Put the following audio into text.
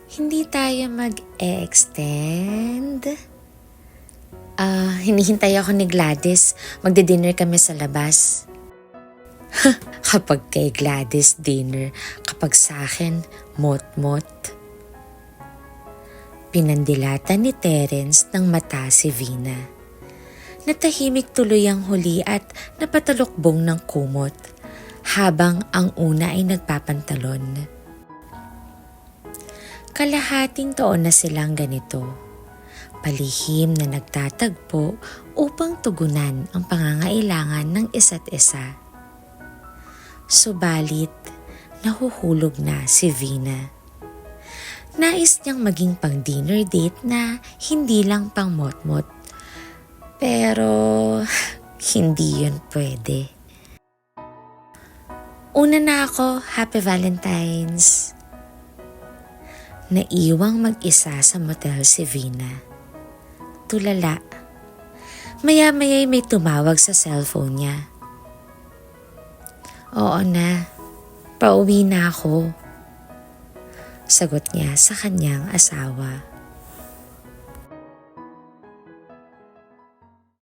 Hindi tayo mag-extend? Hinihintay ako ni Gladys. Magdi-dinner kami sa labas. Kapag kay Gladys dinner, kapag sa akin, mot-mot. Pinandilatan ni Terence ng mata si Vina. Natahimik tuloy ang huli at napatalokbong ng kumot, habang ang una ay nagpapantalon. Kalahating taon na silang ganito, palihim na nagtatagpo upang tugunan ang pangangailangan ng isa't isa. Subalit, nahuhulog na si Vina. Nais niyang maging pang dinner date na hindi lang pang mot-mot. Pero hindi yun pwede. Una na ako, Happy Valentine's. Naiwang mag-isa sa motel si Vina. Tulala. Maya-maya'y may tumawag sa cellphone niya. Oo na, pauwi na ako. Sagot niya sa kanyang asawa.